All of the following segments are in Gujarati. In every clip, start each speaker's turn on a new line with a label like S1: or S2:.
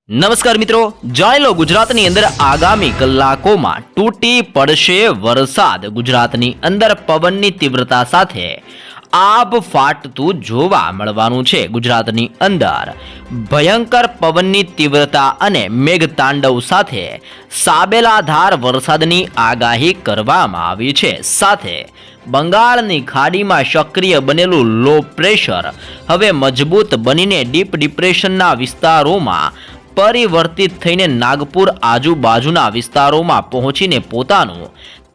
S1: નમસ્કાર મિત્રો, જાણી લો ગુજરાતની અંદર આગામી કલાકોમાં તૂટી પડશે વરસાદ। ગુજરાતની અંદર પવનની તીવ્રતા સાથે આબ ફાટતું જોવા મળવાનું છે। ગુજરાતની અંદર ભયંકર પવનની તીવ્રતા અને મેઘતાંડવ સાથે સાબેલાધાર વરસાદની આગાહી કરવામાં આવી છે। સાથે બંગાળની ખાડીમાં સક્રિય બનેલું લો પ્રેશર હવે મજબૂત બનીને ડીપ ડિપ્રેશનના વિસ્તારોમાં પરિવર્તિત થઈને નાગપુર આજુબાજુના વિસ્તારોમાં પહોંચીને પોતાનું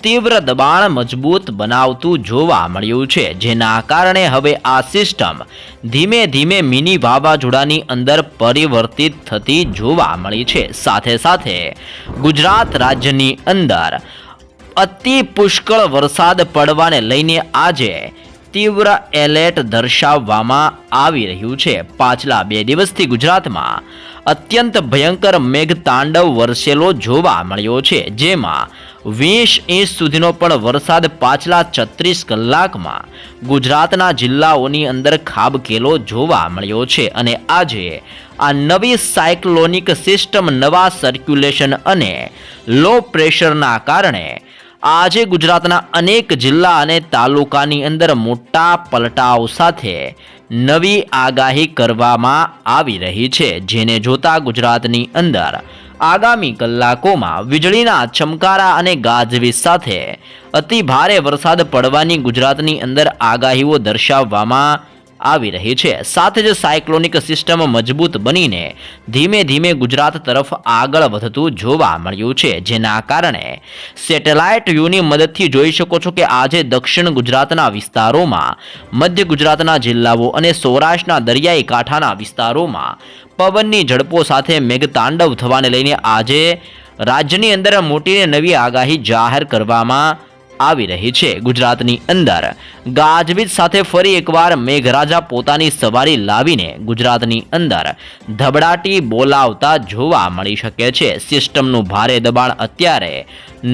S1: તીવ્ર દબાણ મજબૂત બનાવતું જોવા મળ્યું છે, જેના કારણે હવે આ સિસ્ટમ ધીમે ધીમે મિની વાવાઝોડાની અંદર પરિવર્તિત થતી જોવા મળી છે। સાથે સાથે ગુજરાત રાજ્યની અંદર અતિ પુષ્કળ વરસાદ પડવાને લઈને આજે તીવ્ર એલર્ટ દર્શાવવામાં આવી રહ્યું છે। પાછલા 2 દિવસથી ગુજરાતમાં અત્યંત ભયંકર મેઘતાંડવ વરસેલો જોવા મળ્યો છે, જેમાં 20 ઇંચ સુધીનો પણ વરસાદ પાછલા 36 કલાકમાં ગુજરાતના જિલ્લાઓની અંદર ખાબકેલો જોવા મળ્યો છે। અને આજે આ નવી સાયક્લોનિક સિસ્ટમ, નવા સર્ક્યુલેશન અને લો પ્રેશરના કારણે આજે ગુજરાતના અનેક જિલ્લા અને તાલુકાની અંદર મોટા પલટાઓ સાથે નવી આગાહી કરવામાં આવી રહી છે, જેને જોતા ગુજરાતની અંદર આગામી કલાકોમાં વીજળીના ચમકારા અને ગાજવીજ સાથે અતિ ભારે વરસાદ પડવાની ગુજરાતની અંદર આગાહીઓ દર્શાવવામાં આવી રહી છે। સાથે જ સાયક્લોનિક સિસ્ટમ મજબૂત બનીને ધીમે ધીમે ગુજરાત તરફ આગળ વધતું જોવા મળ્યું છે, જેના કારણે સેટેલાઇટ વ્યૂની મદદથી જોઈ શકો છો કે આજે દક્ષિણ ગુજરાતના વિસ્તારોમાં, મધ્ય ગુજરાતના જિલ્લાઓ અને સૌરાષ્ટ્રના દરિયાઈ કાંઠાના વિસ્તારોમાં પવનની ઝડપો સાથે મેઘતાંડવ થવાને લઈને આજે રાજ્યની અંદર મોટી નવી આગાહી જાહેર કરવામાં આવી રહી છે। ગુજરાતની અંદર ગાજવીજ સાથે ફરી એકવાર મેઘરાજા પોતાની સવારી લાવીને ગુજરાતની અંદર ધબડાટી બોલાવતા જોવા મળી શકે છે। સિસ્ટમનું ભારે દબાણ અત્યારે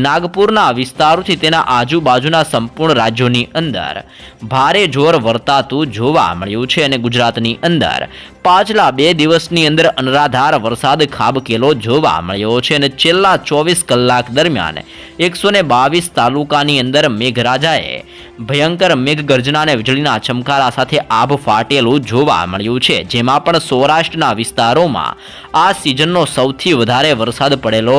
S1: નાગપુરના વિસ્તારોથી તેના આજુબાજુના સંપૂર્ણ રાજ્યોની અંદર ભારે જોર વર્તાતું જોવા મળ્યું છે અને ગુજરાતની અંદર પાછલા 2 દિવસની અંદર અનરાધાર વરસાદ ખાબકેલો જોવા મળ્યો છે અને છેલ્લા 24 કલાક દરમિયાન 122 તાલુકાની અંદર મેઘરાજાએ ભયંકર મેઘગર્જના અને વીજળીના ચમકારા સાથે આભ ફાટેલું જોવા મળ્યું છે, જેમાં પણ સૌરાષ્ટ્રના વિસ્તારોમાં આ સિઝનનો સૌથી વધારે વરસાદ પડેલો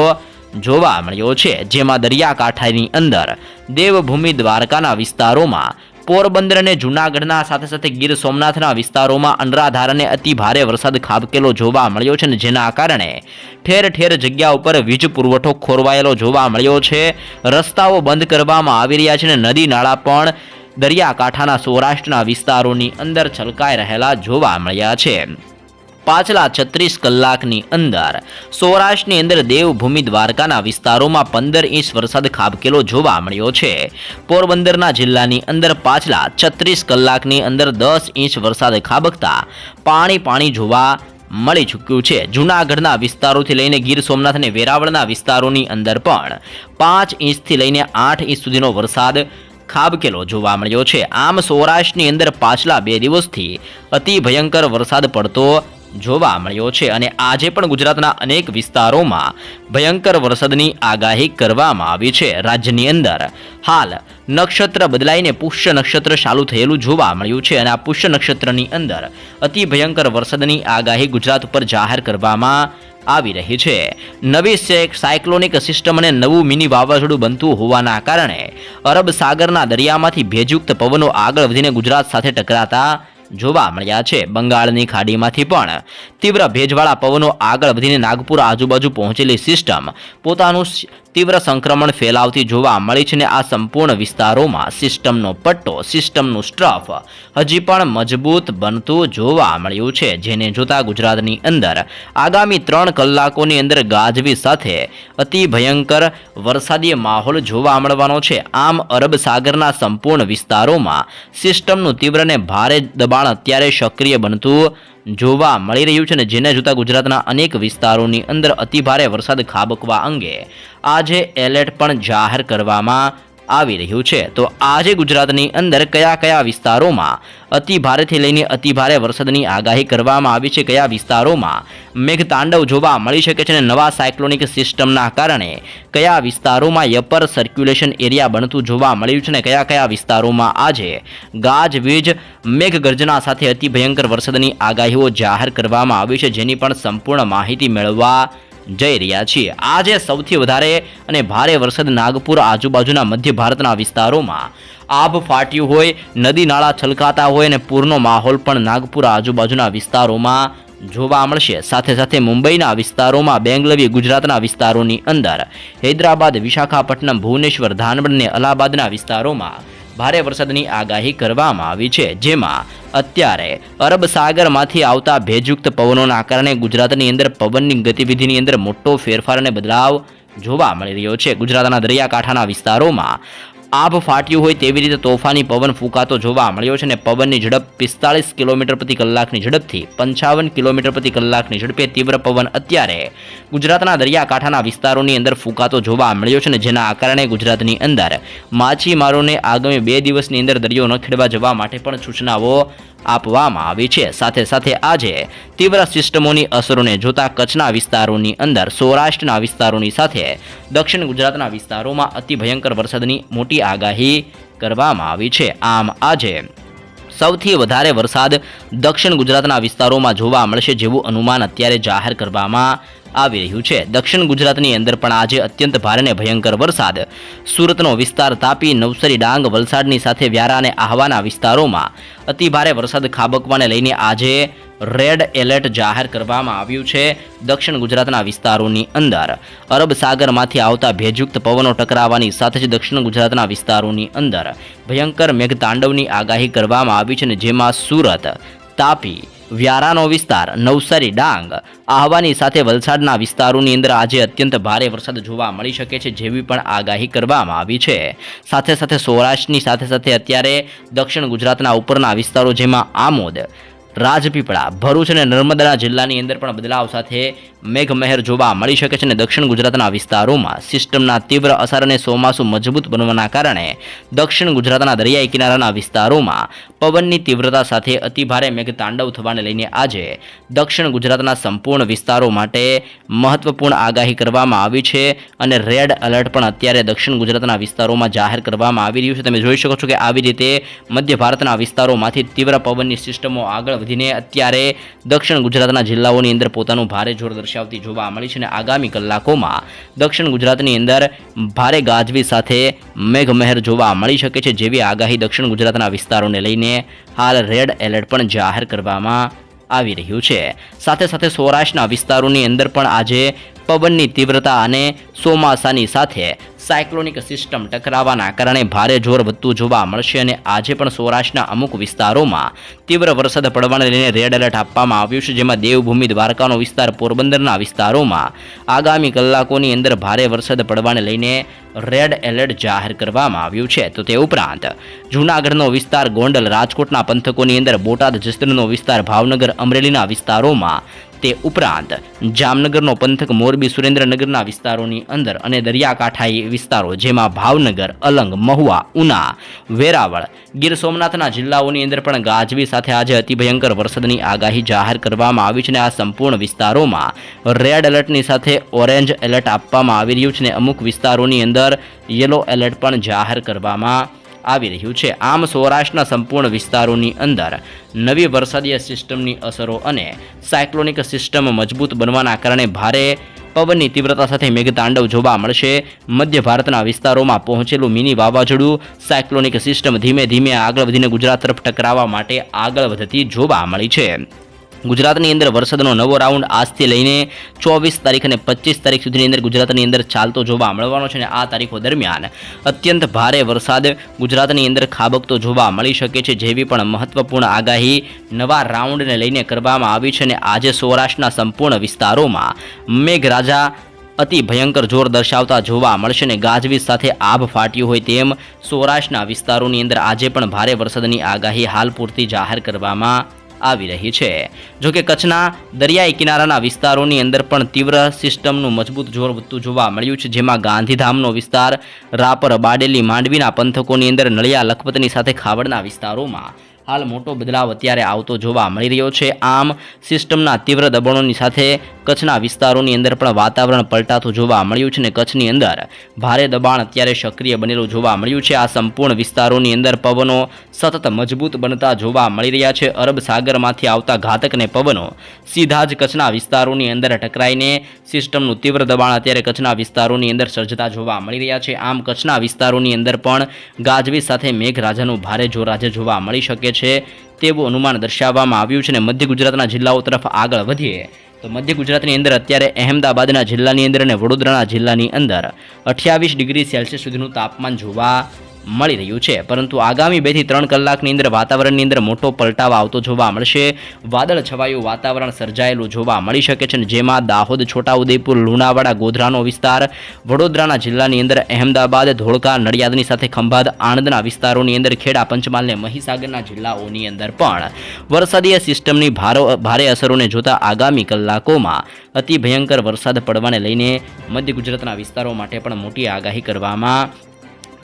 S1: જોવા મળ્યો છે, જેમાં દરિયાકાંઠાની અંદર દેવભૂમિ દ્વારકાના વિસ્તારોમાં, પોરબંદર અને જૂનાગઢના સાથે સાથે ગીર સોમનાથના વિસ્તારોમાં અનરાધાર અને અતિ ભારે વરસાદ ખાબકેલો જોવા મળ્યો છે, અને જેના કારણે ઠેર ઠેર જગ્યા ઉપર વીજ પુરવઠો ખોરવાયેલો જોવા મળ્યો છે। રસ્તાઓ બંધ કરવામાં આવી રહ્યા છે અને નદી નાળા પણ દરિયાકાંઠાના સૌરાષ્ટ્રના વિસ્તારોની અંદર છલકાઈ રહેલા જોવા મળ્યા છે। પાછલા 36 કલાકની અંદર સૌરાષ્ટ્રની અંદર દેવભૂમિ દ્વારકાના વિસ્તારોમાં 15 ઇંચ વરસાદ ખાબકેલો જોવા મળ્યો છે। પોરબંદરના જિલ્લાની અંદર પાછલા 36 કલાકની અંદર 10 ઇંચ વરસાદ ખાબકતા પાણી જોવા મળી ચૂક્યું છે। જૂનાગઢના વિસ્તારોથી લઈને ગીર સોમનાથ અને વેરાવળના વિસ્તારોની અંદર પણ 5 ઇંચથી લઈને 8 ઇંચ સુધીનો વરસાદ ખાબકેલો જોવા મળ્યો છે। આમ સૌરાષ્ટ્રની અંદર પાછલા 2 દિવસથી અતિ ભયંકર વરસાદ પડતો જોવા મળ્યો છે અને આજે પણ ગુજરાતના અનેક વિસ્તારોમાં ભયંકર વરસાદની આગાહી કરવામાં આવી છે। રાજ્યની અંદર હાલ નક્ષત્ર બદલાઈને પુષ્ય નક્ષત્ર ચાલુ થયેલું જોવા મળ્યું છે અને આ પુષ્ય નક્ષત્રની અંદર અતિ ભયંકર વરસાદની આગાહી ગુજરાત ઉપર જાહેર કરવામાં આવી રહી છે। નવી સાયક્લોનિક સિસ્ટમ અને નવું મિની વાવાઝોડું બનતું હોવાના કારણે અરબ સાગરના દરિયામાંથી ભેજયુક્ત પવનો આગળ વધીને ગુજરાત સાથે ટકરાતા જોવા મળ્યા છે। બંગાળની ખાડીમાંથી પણ તીવ્ર ભેજવાળા પવનો આગળ વધીને નાગપુર આજુબાજુ પહોંચેલી સિસ્ટમ પોતાનું તીવ્ર સંક્રમણ ફેલાવતી જોવા મળી છે અને આ સંપૂર્ણ વિસ્તારોમાં સિસ્ટમનો પટ્ટો, સિસ્ટમનું સ્ટ્રફ હજી પણ મજબૂત બનતું જોવા મળ્યું છે, જેને જોતા ગુજરાતની અંદર આગામી 3 કલાકોની અંદર ગાજવી સાથે અતિ ભયંકર વરસાદી માહોલ જોવા મળવાનો છે। આમ અરબ સાગરના સંપૂર્ણ વિસ્તારોમાં સિસ્ટમનું તીવ્ર અને ભારે દબાણ અત્યારે સક્રિય બનતું જોવા મળી રહ્યું છે, અને જેને જોતા ગુજરાતના અનેક વિસ્તારોની અંદર અતિભારે વરસાદ ખાબકવા અંગે આજે એલર્ટ પણ જાહેર કરવામાં આવી રહ્યું છે। તો આજે ગુજરાતની અંદર કયા કયા વિસ્તારોમાં અતિ ભારેથી લઈને અતિ ભારે વરસાદની આગાહી કરવામાં આવી છે, કયા વિસ્તારોમાં મેઘતાંડવ જોવા મળી શકે છે અને નવા સાયક્લોનિક સિસ્ટમના કારણે કયા વિસ્તારોમાં અપર સર્ક્યુલેશન એરિયા બનતું જોવા મળ્યું છે અને કયા કયા વિસ્તારોમાં આજે ગાજવીજ મેઘગર્જના સાથે અતિ ભયંકર વરસાદની આગાહીઓ જાહેર કરવામાં આવી છે, જેની પણ સંપૂર્ણ માહિતી મેળવવા જઈ રહ્યા છીએ। આજે સૌથી વધારે અને ભારે વરસાદ નાગપુર આજુબાજુના મધ્ય ભારતના વિસ્તારોમાં આભ ફાટ્યું હોય, નદી નાળા છલકાતા હોય અને પૂરનો માહોલ પણ નાગપુર આજુબાજુના વિસ્તારોમાં જોવા મળશે। સાથે સાથે મુંબઈના વિસ્તારોમાં, બેંગલવી ગુજરાતના વિસ્તારોની અંદર, હૈદરાબાદ, વિશાખાપટ્ટનમ, ભુવનેશ્વર, ધાનબડ અને અલ્હાબાદના વિસ્તારોમાં ભારે વરસાદની આગાહી કરવામાં આવી છે, જેમાં અત્યારે અરબ સાગરમાંથી આવતા ભેજયુક્ત પવનોના કારણે ગુજરાતની અંદર પવનની ગતિવિધિની અંદર મોટો ફેરફાર અને બદલાવ જોવા મળી રહ્યો છે। ગુજરાતના દરિયાકાંઠાના વિસ્તારોમાં આભ ફાટ્યું હોય તેવી રીતે તોફાની પવન ફૂંકાતો જોવા મળ્યો છે અને પવનની ઝડપ 45 કિલોમીટર પ્રતિ કલાકની ઝડપથી 55 કિલોમીટર પ્રતિ કલાકની ઝડપે તીવ્ર પવન અત્યારે ગુજરાતના દરિયાકાંઠાના વિસ્તારોની અંદર ફૂંકાતો જોવા મળ્યો છે અને જેના કારણે ગુજરાતની અંદર માછીમારોને આગામી 2 દિવસની અંદર દરિયો ન ખેડવા જવા માટે પણ સૂચનાઓ આપવામાં આવી છે। સાથે સાથે આજે તીવ્ર સિસ્ટમોની અસરોને જોતા કચ્છના વિસ્તારોની અંદર, સૌરાષ્ટ્રના વિસ્તારોની સાથે દક્ષિણ ગુજરાતના વિસ્તારોમાં અતિ ભયંકર વરસાદની મોટી આગાહી કરવામાં આવી છે। આમ આજે સૌથી વધારે વરસાદ દક્ષિણ ગુજરાતના વિસ્તારોમાં જોવા મળશે જેવું અનુમાન અત્યારે જાહેર કરવામાં આવી રહ્યું છે। દક્ષિણ ગુજરાતની અંદર પણ આજે અત્યંત ભારે અને ભયંકર વરસાદ સુરતનો વિસ્તાર, તાપી, નવસારી, ડાંગ, વલસાડની સાથે વ્યારા અને આહવાના વિસ્તારોમાં અતિ ભારે વરસાદ ખાબકવાને લઈને આજે રેડ એલર્ટ જાહેર કરવામાં આવ્યું છે। દક્ષિણ ગુજરાતના વિસ્તારોની અંદર અરબ સાગરમાંથી આવતા ભેજયુક્ત પવનો ટકરાવવાની સાથે જ દક્ષિણ ગુજરાતના વિસ્તારોની અંદર ભયંકર મેઘતાંડવની આગાહી કરવામાં આવી છે અને જેમાં સુરત, તાપી, વ્યારાનો વિસ્તાર, નવસારી, ડાંગ, આહવાની સાથે વલસાડના વિસ્તારોની અંદર આજે અત્યંત ભારે વરસાદ જોવા મળી શકે છે જેવી પણ આગાહી કરવામાં આવી છે। સાથે સાથે સૌરાષ્ટ્રની સાથે સાથે અત્યારે દક્ષિણ ગુજરાતના ઉપરના વિસ્તારો જેમાં આમોદ, રાજપીપળા, ભરૂચ અને નર્મદા જિલ્લાની અંદર પણ બદલાવ સાથે મેઘમહેર જોવા મળી શકે છે અને દક્ષિણ ગુજરાતના વિસ્તારોમાં સિસ્ટમના તીવ્ર અસર અને ચોમાસું મજબૂત બનવાના કારણે દક્ષિણ ગુજરાતના દરિયાઈ કિનારાના વિસ્તારોમાં પવનની તીવ્રતા સાથે અતિભારે મેઘતાંડવ થવાને લઈને આજે દક્ષિણ ગુજરાતના સંપૂર્ણ વિસ્તારો માટે મહત્વપૂર્ણ આગાહી કરવામાં આવી છે અને રેડ એલર્ટ પણ અત્યારે દક્ષિણ ગુજરાતના વિસ્તારોમાં જાહેર કરવામાં આવી રહ્યું છે। તમે જોઈ શકો છો કે આવી રીતે મધ્ય ભારતના વિસ્તારોમાંથી તીવ્ર પવનની સિસ્ટમો આગળ વધીને અત્યારે દક્ષિણ ગુજરાતના જિલ્લાઓની અંદર પોતાનું ભારે જોર દર્શાવતી જોવા મળી છે અને આગામી કલાકોમાં દક્ષિણ ગુજરાતની અંદર ભારે ગાજવી સાથે મેઘમહેર જોવા મળી શકે છે જેવી આગાહી દક્ષિણ ગુજરાતના વિસ્તારોને લઈને હાલ રેડ એલર્ટ પણ જાહેર કરવામાં આવી રહ્યું છે। સાથે સાથે સૌરાષ્ટ્રના વિસ્તારોની અંદર પણ આજે પવનની તીવ્રતા અને ચોમાસાની સાથે સાયક્લોનિક સિસ્ટમ ટકરાવાના કારણે ભારે જોર વધતું જોવા મળશે અને આજે પણ સૌરાષ્ટ્રના અમુક વિસ્તારોમાં તીવ્ર વરસાદ પડવાને લઈને રેડ એલર્ટ આપવામાં આવ્યું છે, જેમાં દેવભૂમિ, દ્વારકાનો વિસ્તાર, પોરબંદરના વિસ્તારોમાં આગામી કલાકોની અંદર ભારે વરસાદ પડવાને લઈને રેડ એલર્ટ જાહેર કરવામાં આવ્યું છે। તો તે ઉપરાંત જૂનાગઢનો વિસ્તાર, ગોંડલ, રાજકોટના પંથકોની અંદર, બોટાદ, જસદણનો વિસ્તાર, ભાવનગર, અમરેલીના વિસ્તારોમાં, તે ઉપરાંત જામનગરનો પંથક, મોરબી, સુરેન્દ્રનગરના વિસ્તારોની અંદર અને દરિયાકાંઠાઈ વિસ્તારો જેમાં ભાવનગર, અલંગ, મહુવા, ઉના, વેરાવળ, ગીર સોમનાથના જિલ્લાઓની અંદર પણ ગાજવી સાથે આજે અતિભયંકર વરસાદની આગાહી જાહેર કરવામાં આવી છે અને આ સંપૂર્ણ વિસ્તારોમાં રેડ એલર્ટની સાથે ઓરેન્જ એલર્ટ આપવામાં આવી રહ્યું છે અને અમુક વિસ્તારોની અંદર યલો એલર્ટ પણ જાહેર કરવામાં આવી રહ્યું છે। આમ સૌરાષ્ટ્રના સંપૂર્ણ વિસ્તારોની અંદર નવી વરસાદીય સિસ્ટમની અસરો અને સાયક્લોનિક સિસ્ટમ મજબૂત બનવાના કારણે ભારે પવનની તીવ્રતા સાથે મેઘતાંડવ જોવા મળશે। મધ્ય ભારતના વિસ્તારોમાં પહોંચેલું મિની વાવાઝોડું સાયક્લોનિક સિસ્ટમ ધીમે ધીમે આગળ વધીને ગુજરાત તરફ ટકરાવવા માટે આગળ વધતી જોવા મળી છે। ગુજરાતની અંદર વરસાદનો નવો રાઉન્ડ આજથી લઈને 24 તારીખ અને 25 તારીખ સુધીની અંદર ગુજરાતની અંદર ચાલતો જોવા મળવાનો છે અને આ તારીખો દરમિયાન અત્યંત ભારે વરસાદ ગુજરાતની અંદર ખાબકતો જોવા મળી શકે છે જેવી પણ મહત્વપૂર્ણ આગાહી નવા રાઉન્ડને લઈને કરવામાં આવી છે અને આજે સૌરાષ્ટ્રના સંપૂર્ણ વિસ્તારોમાં મેઘરાજા અતિ ભયંકર જોર દર્શાવતા જોવા મળશે અને ગાજવીજ સાથે આભ ફાટ્યું હોય તેમ સૌરાષ્ટ્રના વિસ્તારોની અંદર આજે પણ ભારે વરસાદની આગાહી હાલ પૂરતી જાહેર કરવામાં આવી રહી છે। જોકે કચ્છના દરિયાઈ કિનારાના વિસ્તારોની અંદર પણ તીવ્ર સિસ્ટમનું મજબૂત જોર વધતું જોવા મળ્યું છે, જેમાં ગાંધીધામનો વિસ્તાર, રાપર, બારડોલી, માંડવીના પંથકોની અંદર, નળિયા, લખપતની સાથે ખાવડના વિસ્તારોમાં હાલ મોટો બદલાવ અત્યારે આવતો જોવા મળી રહ્યો છે। આમ સિસ્ટમના તીવ્ર દબાણોની સાથે કચ્છના વિસ્તારોની અંદર પણ વાતાવરણ પલટાતું જોવા મળ્યું છે અને કચ્છની અંદર ભારે દબાણ અત્યારે સક્રિય બનેલું જોવા મળ્યું છે। આ સંપૂર્ણ વિસ્તારોની અંદર પવનો સતત મજબૂત બનતા જોવા મળી રહ્યા છે। અરબ સાગરમાંથી આવતા ઘાતક અને પવનો સીધા જ કચ્છના વિસ્તારોની અંદર ટકરાઈને સિસ્ટમનું તીવ્ર દબાણ અત્યારે કચ્છના વિસ્તારોની અંદર સર્જતા જોવા મળી રહ્યા છે। આમ કચ્છના વિસ્તારોની અંદર પણ ગાજવીજ સાથે મેઘરાજાનું ભારે જોર આજે જોવા મળી શકે છે તેવું અનુમાન દર્શાવવામાં આવ્યું છે। અને મધ્ય ગુજરાતના જિલ્લાઓ તરફ આગળ વધીએ તો મધ્ય ગુજરાતની અંદર અત્યારે અહેમદાબાદના જિલ્લાની અંદર અને વડોદરાના જિલ્લાની અંદર 28 ડિગ્રી સેલ્સિયસ સુધીનું તાપમાન જોવા મળી રહ્યું છે। પરંતુ આગામી 2 થી 3 કલાકની અંદર વાતાવરણની અંદર મોટો પલટાવ આવતો જોવા મળશે। વાદળ છવાયું વાતાવરણ સર્જાયેલું જોવા મળી શકે છે, જેમાં દાહોદ, છોટાઉદેપુર, લુણાવાડા, ગોધરાનો વિસ્તાર, વડોદરાના જિલ્લાની અંદર અહેમદાબાદ, ધોળકા, નડિયાદની સાથે ખંભાત, આણંદના વિસ્તારોની અંદર, ખેડા, પંચમહાલ અને મહીસાગરના જિલ્લાઓની અંદર પણ વરસાદીય સિસ્ટમની ભારે અસરોને જોતા આગામી કલાકોમાં અતિ ભયંકર વરસાદ પડવાને લઈને મધ્ય ગુજરાતના વિસ્તારો માટે પણ મોટી આગાહી કરવામાં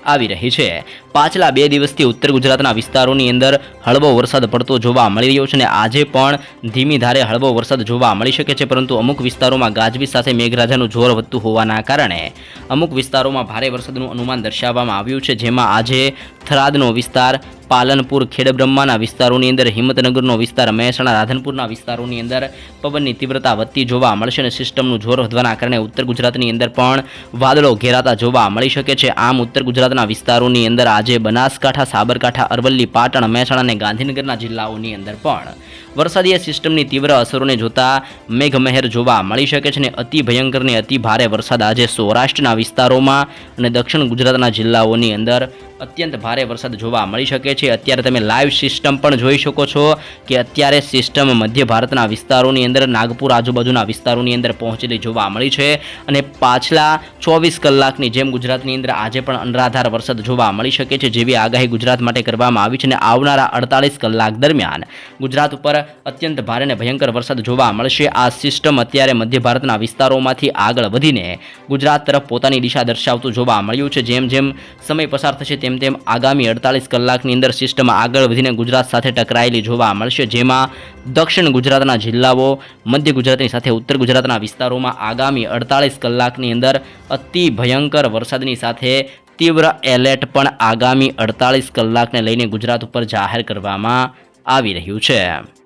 S1: આવી રહી છે। પાછલા 2 દિવસથી ઉત્તર ગુજરાતના વિસ્તારોની અંદર હળવો વરસાદ પડતો જોવા મળી રહ્યો છે અને આજે પણ ધીમી ધારે હળવો વરસાદ જોવા મળી શકે છે, પરંતુ અમુક વિસ્તારોમાં ગાજવીજ સાથે મેઘરાજાનું જોર વધતું હોવાના કારણે અમુક વિસ્તારોમાં ભારે વરસાદનું અનુમાન દર્શાવવામાં આવ્યું છે, જેમાં આજે થરાદનો વિસ્તાર, પાલનપુર, ખેડબ્રહ્માના વિસ્તારોની અંદર, હિંમતનગરનો વિસ્તાર, મહેસાણા, રાધનપુરના વિસ્તારોની અંદર પવનની તીવ્રતા વધતી જોવા મળશે અને સિસ્ટમનું જોર વધવાના કારણે ઉત્તર ગુજરાતની અંદર પણ વાદળો ઘેરાતા જોવા મળી શકે છે। આમ ઉત્તર ગુજરાતના વિસ્તારોની અંદર આજે બનાસકાંઠા, સાબરકાંઠા, અરવલ્લી, પાટણ, મહેસાણા અને ગાંધીનગરના જિલ્લાઓની અંદર પણ વરસાદીય સિસ્ટમની તીવ્ર અસરોને જોતા મેઘમહેર જોવા મળી શકે છે અને અતિ ભયંકર અને અતિ ભારે વરસાદ આજે સૌરાષ્ટ્રના વિસ્તારોમાં અને દક્ષિણ ગુજરાતના જિલ્લાઓની અંદર અત્યંત ભારે વરસાદ જોવા મળી શકે છે। અત્યારે તમે લાઈવ સિસ્ટમ પણ જોઈ શકો છો કે અત્યારે સિસ્ટમ મધ્ય ભારતના વિસ્તારોની અંદર, નાગપુર આજુબાજુના વિસ્તારોની અંદર પહોંચેલી જોવા મળી છે અને પાછલા 24 કલાકની જેમ ગુજરાતની અંદર આજે પણ અનરાધાર વરસાદ જોવા મળી શકે છે, જેવી આગાહી ગુજરાત માટે કરવામાં આવી છે અને આવનારા 48 કલાક દરમિયાન ગુજરાત ઉપર અત્યંત ભારે અને ભયંકર વરસાદ જોવા મળશે। આ સિસ્ટમ અત્યારે મધ્ય ભારતના વિસ્તારોમાંથી આગળ વધીને ગુજરાત તરફ પોતાની દિશા દર્શાવતું જોવા મળ્યું છે। જેમ જેમ સમય પસાર થશે તેમ તેમ આગામી 48 કલાકની અંદર સિસ્ટમ આગળ વધીને ગુજરાત સાથે ટકરાયેલી જોવા મળશે, જેમાં દક્ષિણ ગુજરાતના જિલ્લાઓ, મધ્ય ગુજરાતની સાથે ઉત્તર ગુજરાતના વિસ્તારોમાં આગામી 48 કલાકની અંદર અતિ ભયંકર વરસાદની સાથે તીવ્ર એલર્ટ પણ આગામી 48 કલાકને લઈને ગુજરાત ઉપર જાહેર કરવામાં આવી રહ્યું છે।